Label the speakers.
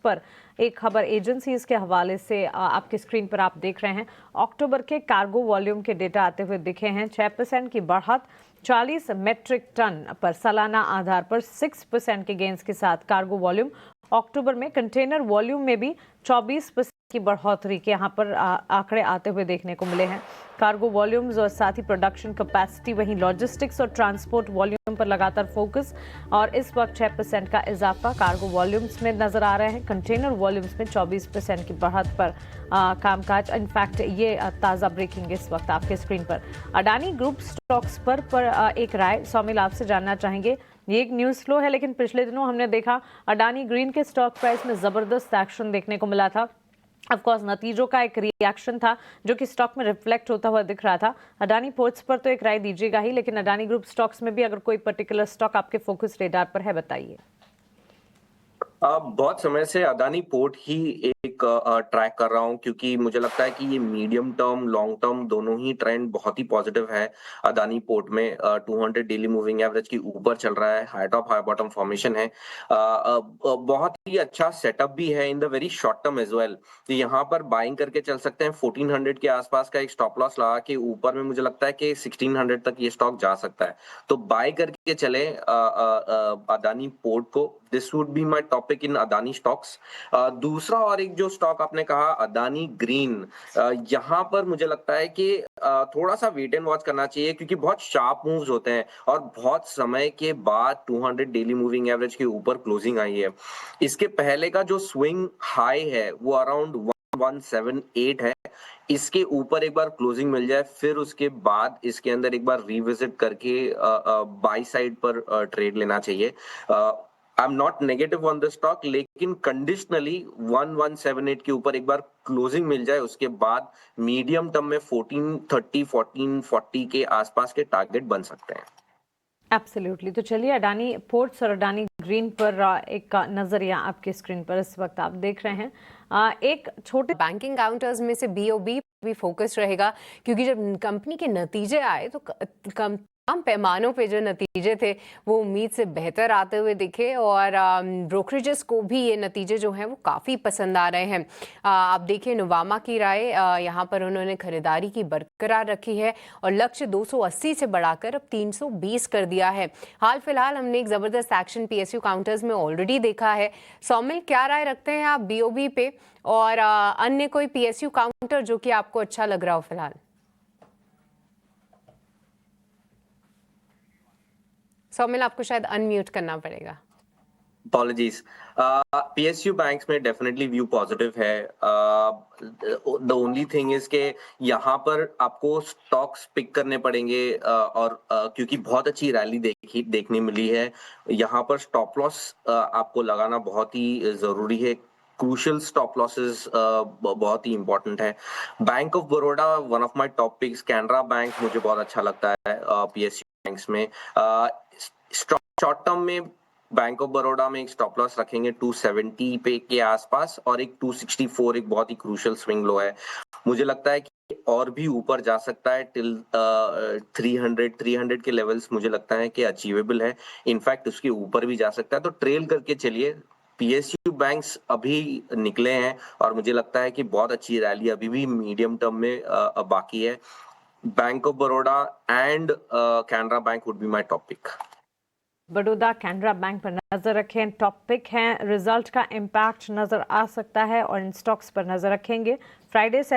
Speaker 1: पर एक खबर एजेंसीज के हवाले से आपकी स्क्रीन पर आप देख रहे हैं। अक्टूबर के कार्गो वॉल्यूम के डेटा आते हुए दिखे हैं। 6% की बढ़त 40 मेट्रिक टन पर सालाना आधार पर 6% के गेंस के साथ कार्गो वॉल्यूम अक्टूबर में। कंटेनर वॉल्यूम में भी 24% की बढ़ोतरी के यहाँ पर आंकड़े आते हुए देखने को मिले हैं। कार्गो वॉल्यूम्स और साथ ही प्रोडक्शन कैपेसिटी, वहीं लॉजिस्टिक्स और ट्रांसपोर्ट वॉल्यूम पर लगातार फोकस, और इस वक्त 6% का इजाफा कार्गो वॉल्यूम्स में नजर आ रहे हैं। कंटेनर वॉल्यूम्स में 24% की बढ़त पर कामकाज। इनफैक्ट ये ताज़ा ब्रेकिंग इस वक्त आपके स्क्रीन पर। अडानी ग्रुप स्टॉक्स पर एक राय सौमिल आपसे जानना चाहेंगे। ये एक न्यूज़ फ्लो है, लेकिन पिछले दिनों हमने देखा अडानी ग्रीन के स्टॉक प्राइस में जबरदस्त एक्शन देखने को मिला था। ऑफ कोर्स नतीजों का एक रिएक्शन था जो कि स्टॉक में रिफ्लेक्ट होता हुआ दिख रहा था। अडानी पोर्ट्स पर तो एक राय दीजिएगा ही, लेकिन अडानी ग्रुप स्टॉक्स में भी अगर कोई पर्टिकुलर स्टॉक आपके फोकस रेडार पर है, बताइए।
Speaker 2: बहुत समय से अदानी पोर्ट ही एक ट्रैक कर रहा हूं, क्योंकि मुझे लगता है कि ये मीडियम टर्म लॉन्ग टर्म दोनों ही ट्रेंड बहुत ही पॉजिटिव है। अदानी पोर्ट में 200 डेली मूविंग एवरेज के ऊपर चल रहा है, high top high bottom formation है। बहुत ही अच्छा सेटअप भी है in the very short term as well. तो यहाँ पर बाइंग करके चल सकते हैं। 1400 के आसपास का एक स्टॉप लॉस लगा के ऊपर में मुझे लगता है कि 1600 तक ये स्टॉक जा सकता है, तो बाय करके चले अदानी पोर्ट को। This would be my topic in Adani stocks. दूसरा और एक जो स्टॉक आपने कहा अदानी ग्रीन, यहाँ पर मुझे लगता है कि थोड़ा सा वेट एंड वॉच करना चाहिए, क्योंकि बहुत शार्प मूव्स होते हैं और बहुत समय के बाद 200 डेली मूविंग एवरेज के ऊपर क्लोजिंग आई है। इसके पहले का जो स्विंग हाई है वो अराउंड 1178 है। इसके ऊपर एक बार क्लोजिंग मिल जाए, फिर उसके बाद इसके अंदर एक बार रिविजिट करके बाई साइड पर ट्रेड लेना चाहिए। I am not negative on the stock, लेकिन कंडीशनली 1178 के ऊपर एक बार क्लोजिंग मिल जाए, उसके बाद मीडियम टर्म में 1430 1440 के आसपास के टारगेट बन सकते हैं।
Speaker 1: एब्सोल्युटली। तो चलिए अडानी पोर्ट्स और अडानी ग्रीन पर एक नजरिया आपके स्क्रीन पर इस वक्त आप देख रहे हैं। एक छोटे
Speaker 3: बैंकिंग काउंटर्स में से बीओबी भी फोकस रहेगा, क्योंकि जब कंपनी के नतीजे आए तो कम पैमानों पे जो नतीजे थे वो उम्मीद से बेहतर आते हुए दिखे, और ब्रोकरेजेस को भी ये नतीजे जो हैं वो काफ़ी पसंद आ रहे हैं। आप देखिए नुवामा की राय, यहाँ पर उन्होंने खरीदारी की बरकरार रखी है और लक्ष्य 280 से बढ़ाकर अब 320 कर दिया है। हाल फिलहाल हमने एक ज़बरदस्त एक्शन पीएसयू काउंटर्स में ऑलरेडी देखा है। सौमिल, क्या राय रखते हैं आप बीओबी पे, और अन्य कोई पीएसयू काउंटर जो कि आपको अच्छा लग रहा हो फिलहाल? सौमिल, आपको शायद अनम्यूट करना पड़ेगा।
Speaker 2: Apologies. PSU बैंक्स में डेफिनेटली व्यू पॉजिटिव है। द ओनली थिंग इज के यहाँ पर आपको स्टॉक्स पिक करने पड़ेंगे, और क्योंकि बहुत अच्छी रैली देखने मिली है, यहाँ पर स्टॉप लॉस आपको लगाना बहुत ही जरूरी है। क्रूशियल स्टॉप लॉसेस बहुत ही इंपॉर्टेंट है। Bank of Baroda one of my top picks. Canara bank मुझे बहुत अच्छा लगता है पीएसयू बैंक्स में। शॉर्ट टर्म में बैंक ऑफ बड़ौदा में एक स्टॉप लॉस रखेंगे 270 पे के आसपास, और एक 264 एक बहुत ही क्रूशियल स्विंग लो है। मुझे लगता है कि और भी ऊपर जा सकता है टिल 300 के लेवल्स मुझे लगता है कि अचीवेबल है। इनफैक्ट उसके ऊपर भी जा सकता है, तो ट्रेल करके चलिए। पीएसयू बैंक्स अभी निकले हैं और मुझे लगता है कि बहुत अच्छी रैली अभी भी मीडियम टर्म में बाकी है। Bank of Baroda and Canara bank would be my topic.
Speaker 1: Baroda Canara bank पर नजर रखें, टॉपिक हैं। रिजल्ट का इम्पैक्ट नजर आ सकता है और इन स्टॉक्स पर नजर रखेंगे। Friday session